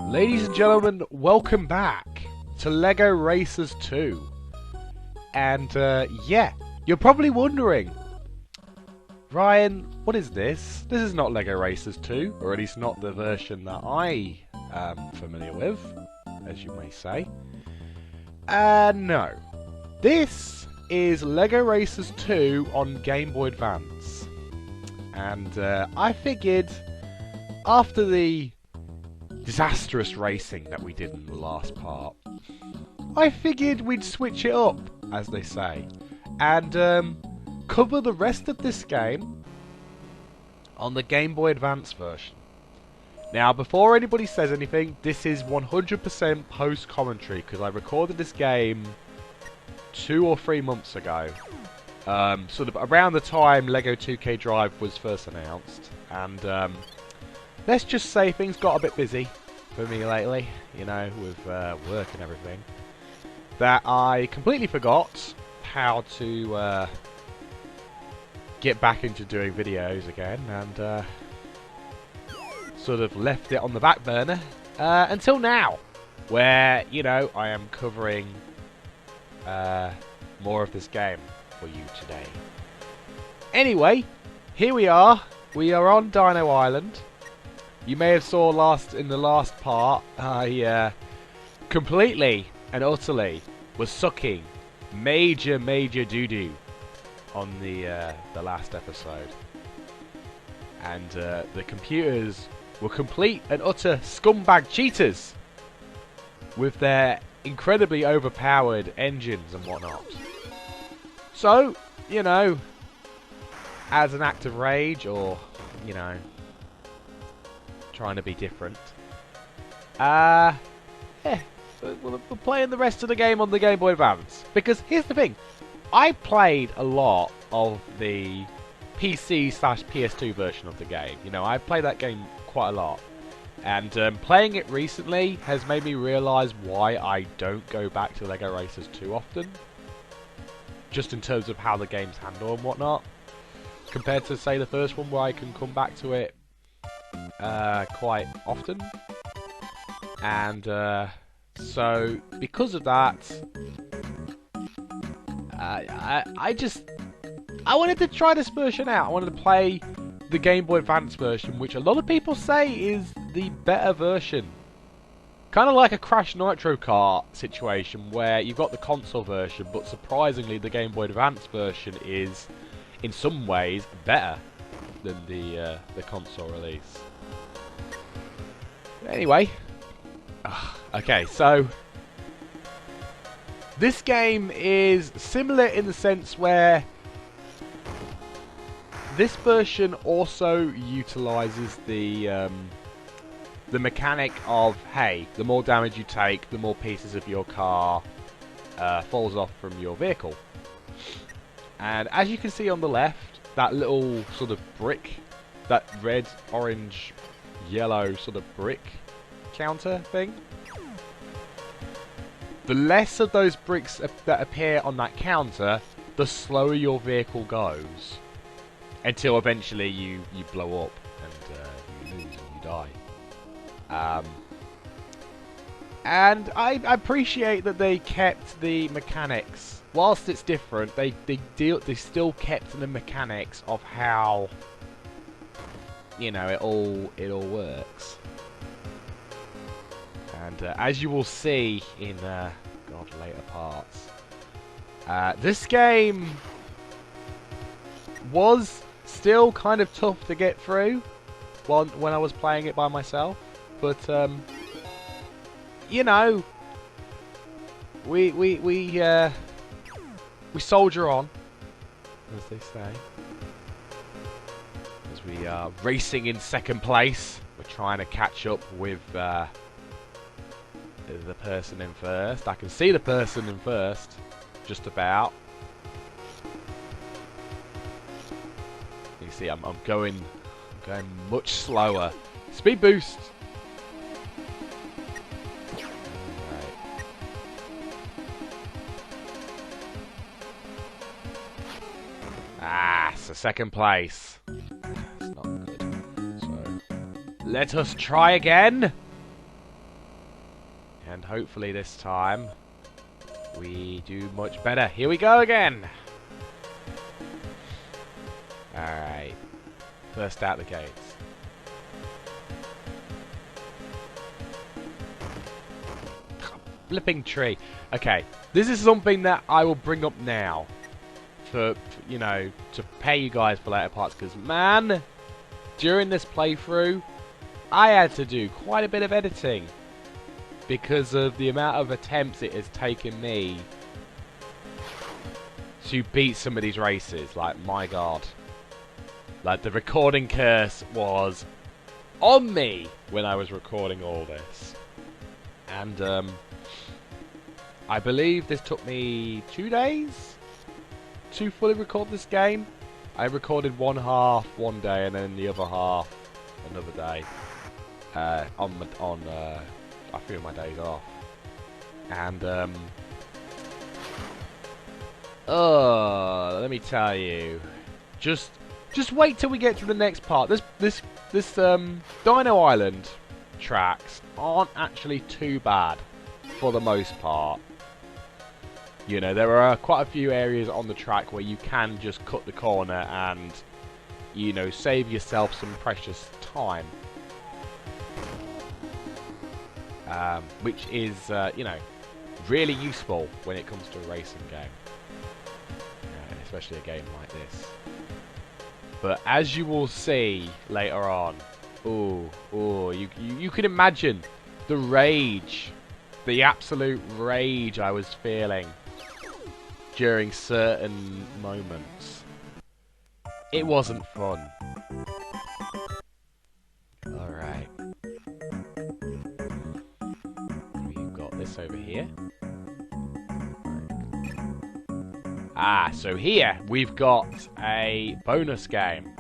Ladies and gentlemen, welcome back to LEGO Racers 2. And yeah, you're probably wondering, Ryan, what is this? This is not LEGO Racers 2, or at least not the version that I am familiar with, as you may say. No. This is LEGO Racers 2 on Game Boy Advance. And I figured, after the disastrous racing that we did in the last part, I figured we'd switch it up, as they say, and cover the rest of this game on the Game Boy Advance version. Now, before anybody says anything, this is 100% post-commentary, because I recorded this game 2 or 3 months ago, sort of around the time LEGO 2K Drive was first announced, and let's just say things got a bit busy for me lately, you know, with work and everything, that I completely forgot how to get back into doing videos again, and sort of left it on the back burner until now, where, you know, I am covering more of this game for you today. Anyway, here we are. We are on Dino Island. You may have saw in the last part, I completely and utterly was sucking major doo-doo on the last episode. And the computers were complete and utter scumbag cheaters with their incredibly overpowered engines and whatnot. So, you know, as an act of rage, or, you know, trying to be different, yeah, we're playing the rest of the game on the Game Boy Advance. Because here's the thing, I played a lot of the PC/PS2 version of the game. You know, I played that game quite a lot. And playing it recently has made me realise why I don't go back to LEGO Racers too often. Just in terms of how the game's handled and whatnot. Compared to, say, the first one, where I can come back to it quite often. And so, because of that, I wanted to try this version out. I wanted to play the Game Boy Advance version, which a lot of people say is the better version. Kind of like a Crash Nitro Kart situation, where you've got the console version, but surprisingly the Game Boy Advance version is, in some ways, better than the console release. Anyway, okay, so this game is similar in the sense where this version also utilises the mechanic of, hey, the more damage you take, the more pieces of your car falls off from your vehicle. And as you can see on the left, that little sort of brick, that red, orange, yellow sort of brick counter thing, the less of those bricks that appear on that counter, the slower your vehicle goes, until eventually you blow up and you lose and you die. And I appreciate that they kept the mechanics. Whilst it's different, they still kept the mechanics of how, you know, it all works. And as you will see in later parts, this game was still kind of tough to get through when I was playing it by myself. But you know, we soldier on, as they say. As we are racing in second place, we're trying to catch up with the person in first. I can see the person in first, just about. You see, I'm going much slower. Speed boost. So second place. It's not good. So let us try again. And hopefully this time we do much better. Here we go again. Alright. First out the gates. Flipping tree. Okay. This is something that I will bring up now. For, you know, to pay you guys for later parts. Because, man, during this playthrough, I had to do quite a bit of editing. Because of the amount of attempts it has taken me to beat some of these races. Like, my god. Like, the recording curse was on me when I was recording all this. And, I believe this took me 2 days to fully record this game. I recorded one half one day and then the other half another day. On a few of my days off. And, let me tell you. Just wait till we get to the next part. This Dino Island tracks aren't actually too bad for the most part. You know, there are quite a few areas on the track where you can just cut the corner and, you know, save yourself some precious time. Which is, you know, really useful when it comes to a racing game. Especially a game like this. But as you will see later on, you can imagine the rage, the absolute rage I was feeling during certain moments. It wasn't fun. Alright. We've got this over here. Ah, so here we've got a bonus game.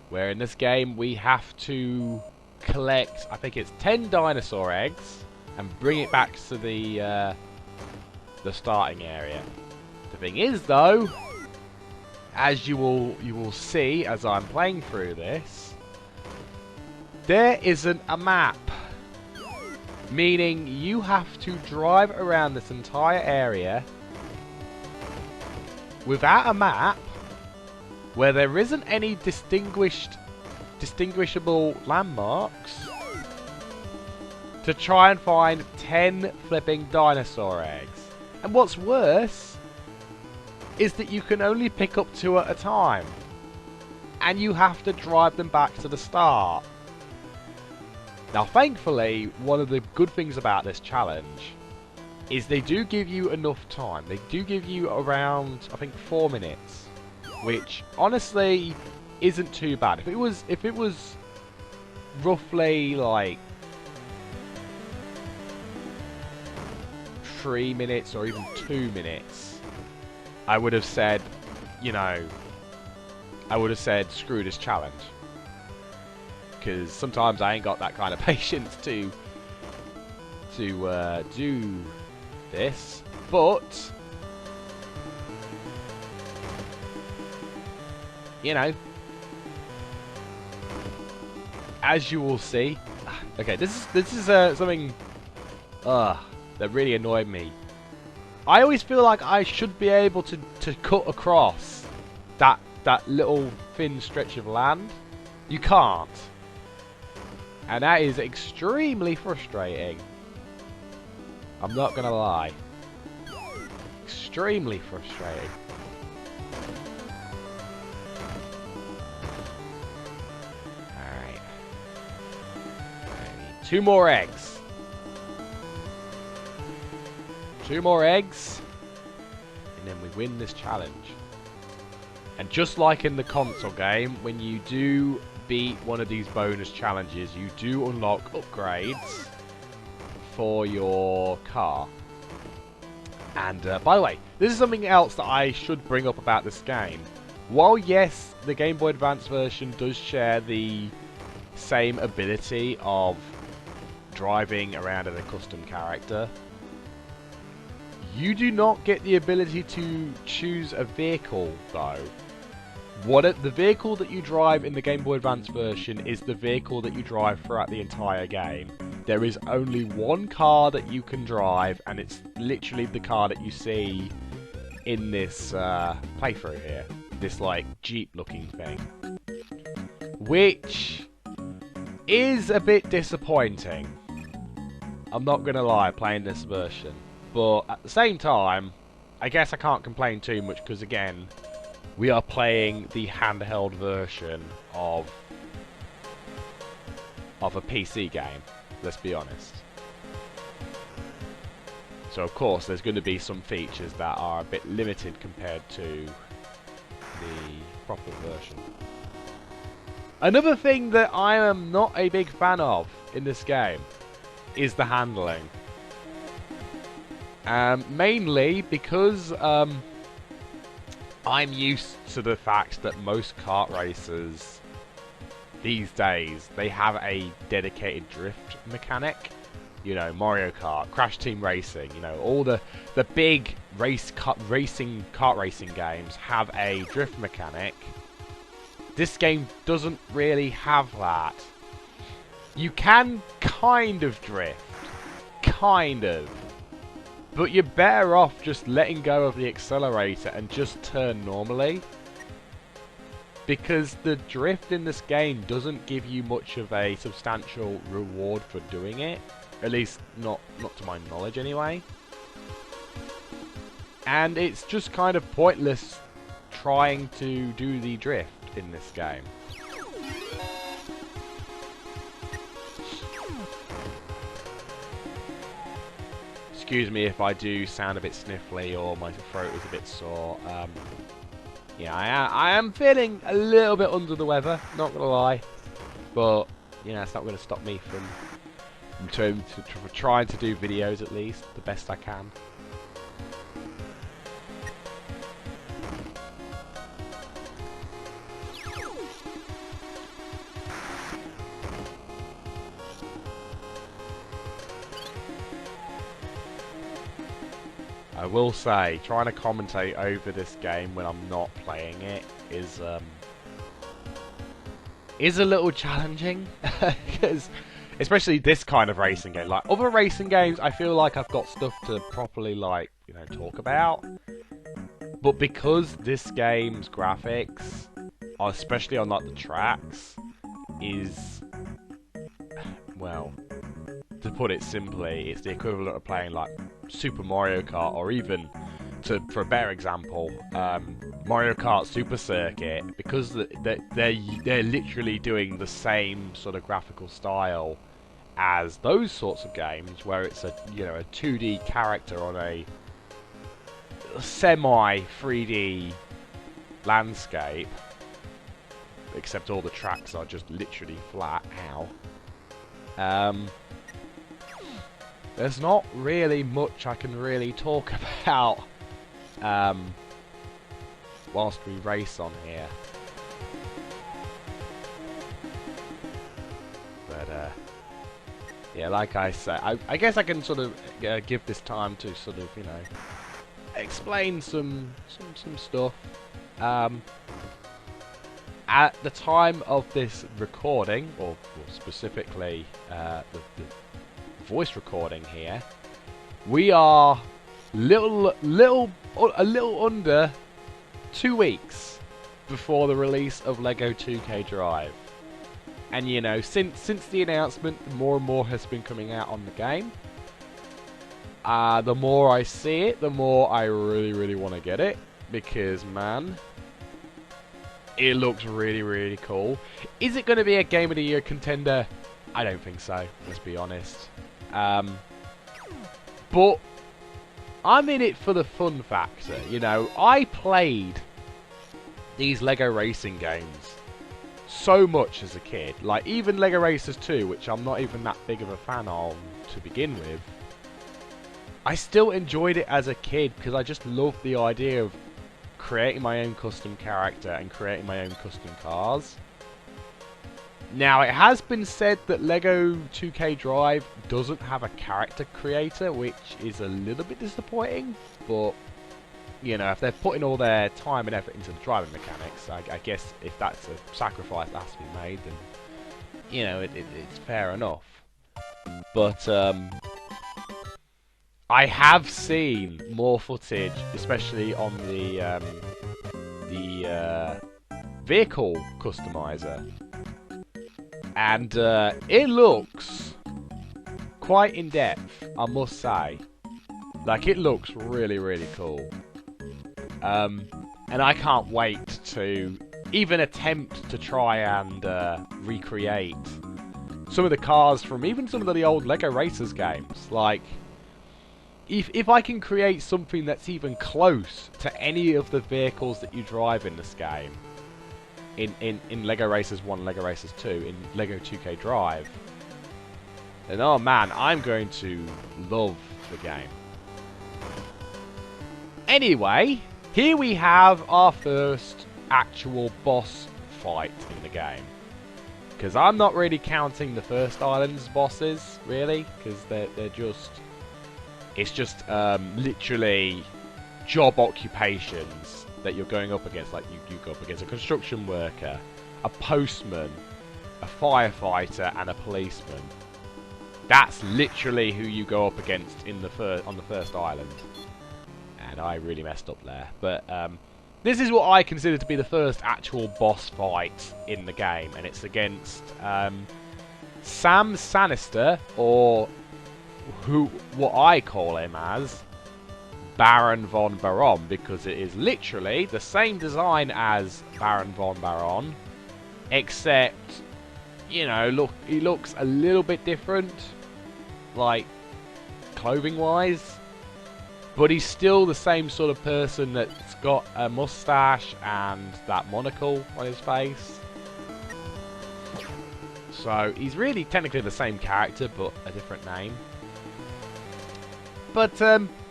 Where in this game we have to collect, I think it's 10 dinosaur eggs and bring it back to the starting area. The thing is though, as you will see as I'm playing through this, there isn't a map. Meaning you have to drive around this entire area without a map, where there isn't any distinguishable landmarks, to try and find 10 flipping dinosaur eggs. And what's worse is that you can only pick up 2 at a time, and you have to drive them back to the start. Now thankfully, one of the good things about this challenge is they do give you enough time. They do give you around, I think, 4 minutes, which honestly isn't too bad. If it was roughly like 3 minutes or even 2 minutes, I would have said, you know, screw this challenge. Because sometimes I ain't got that kind of patience to do this, but you know, as you will see. Okay, this is something that really annoyed me. I always feel like I should be able to cut across that little thin stretch of land. You can't, and that is extremely frustrating. I'm not gonna lie. Extremely frustrating. Alright. I need 2 more eggs. 2 more eggs. And then we win this challenge. And just like in the console game, when you do beat one of these bonus challenges, you do unlock upgrades for your car. And by the way, this is something else that I should bring up about this game. While yes, the Game Boy Advance version does share the same ability of driving around as a custom character, you do not get the ability to choose a vehicle though. The vehicle that you drive in the Game Boy Advance version is the vehicle that you drive throughout the entire game. there is only one car that you can drive, and it's literally the car that you see in this playthrough here. This, like, Jeep-looking thing. Which is a bit disappointing. I'm not gonna lie, playing this version. But at the same time, I guess I can't complain too much, because again, we are playing the handheld version of a PC game, let's be honest. So of course there's going to be some features that are a bit limited compared to the proper version. Another thing that I am not a big fan of in this game is the handling. Mainly because I'm used to the fact that most kart racers these days, they have a dedicated drift mechanic. You know, Mario Kart, Crash Team Racing, you know, all the big kart racing games have a drift mechanic. This game doesn't really have that. You can kind of drift. Kind of. But you're better off just letting go of the accelerator and just turn normally. Because the drift in this game doesn't give you much of a substantial reward for doing it. At least, not to my knowledge anyway. And it's just kind of pointless trying to do the drift in this game. Excuse me if I do sound a bit sniffly or my throat is a bit sore. Yeah, I am feeling a little bit under the weather, not gonna lie. But, you know, it's not gonna stop me from trying to do videos at least, the best I can. I will say, trying to commentate over this game when I'm not playing it is a little challenging, because especially this kind of racing game. Like other racing games, I feel like I've got stuff to properly, like, you know, talk about. But because this game's graphics, especially on like the tracks, is, well, to put it simply, it's the equivalent of playing like Super Mario Kart, or even, for a better example, Mario Kart Super Circuit, because they're literally doing the same sort of graphical style as those sorts of games, where it's a, you know, a 2D character on a semi 3D landscape, except all the tracks are just literally flat. Ow. There's not really much I can really talk about whilst we race on here. But yeah, like I said, I guess I can sort of give this time to sort of, you know, explain some stuff. At the time of this recording, or specifically the voice recording here, we are a little under 2 weeks before the release of LEGO 2K Drive. And you know, since the announcement, more and more has been coming out on the game. The more I see it, the more I really want to get it, because man, it looks really cool. Is it going to be a Game of the Year contender? I don't think so, let's be honest. But I'm in it for the fun factor, you know. I played these LEGO racing games so much as a kid. Like, even LEGO Racers 2, which I'm not even that big of a fan of to begin with, I still enjoyed it as a kid because I just loved the idea of creating my own custom character and creating my own custom cars. Now, it has been said that LEGO 2K Drive doesn't have a character creator, which is a little bit disappointing, but, you know, if they're putting all their time and effort into the driving mechanics, I guess if that's a sacrifice that has to be made, then, you know, it's fair enough. But I have seen more footage, especially on the vehicle customizer, and it looks quite in depth, I must say. Like, it looks really, really cool. And I can't wait to even attempt to try and recreate some of the cars from even some of the old LEGO Racers games. Like, if I can create something that's even close to any of the vehicles that you drive in this game, in LEGO Racers 1, LEGO Racers 2, in LEGO 2K Drive, then oh man, I'm going to love the game. Anyway, here we have our first actual boss fight in the game. Because I'm not really counting the first island's bosses, really, because they're just... It's just literally job occupations that you're going up against. Like, you go up against a construction worker, a postman, a firefighter, and a policeman. That's literally who you go up against on the first island. And I really messed up there. But this is what I consider to be the first actual boss fight in the game. And it's against Sam Sanister, or what I call him as Baron von Baron, because it is literally the same design as Baron von Baron, except, you know, look, he looks a little bit different, like clothing wise, but he's still the same sort of person that's got a mustache and that monocle on his face. So he's really technically the same character, but a different name. But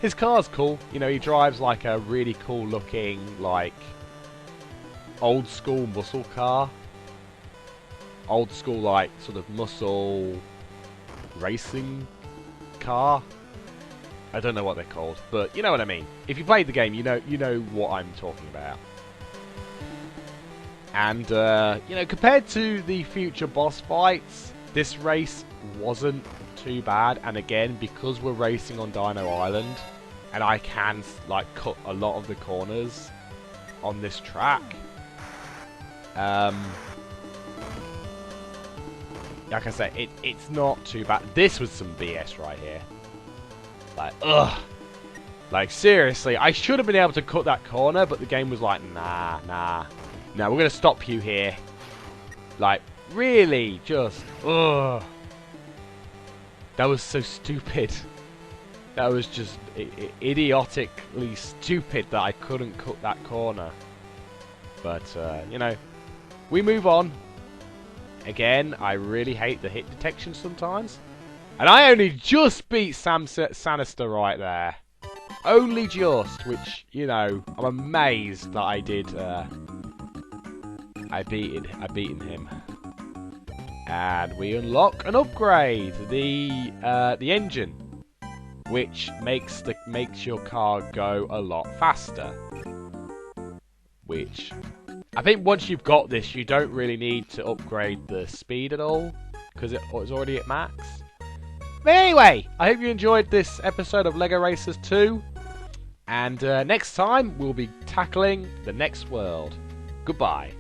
his car's cool. You know, he drives like a really cool looking, like, old school muscle car. Old school, like, sort of muscle racing car. I don't know what they're called, but you know what I mean. If you played the game, you know what I'm talking about. And you know, compared to the future boss fights, this race wasn't too bad. And again, because we're racing on Dino Island, and I can like cut a lot of the corners on this track, like I say, it's not too bad. This was some BS right here. Like, ugh. Like, seriously, I should have been able to cut that corner, but the game was like, nah, we're going to stop you here. Like, really, just, ugh. That was so stupid. That was just idiotically stupid that I couldn't cut that corner. But, you know, we move on. Again, I really hate the hit detection sometimes. And I only just beat Sam Sanister right there. Only just, which, you know, I'm amazed that I did. I beaten him. And we unlock an upgrade, the engine, which makes your car go a lot faster. Which, I think once you've got this, you don't really need to upgrade the speed at all, because it's already at max. But anyway, I hope you enjoyed this episode of LEGO Racers 2. And next time, we'll be tackling the next world. Goodbye.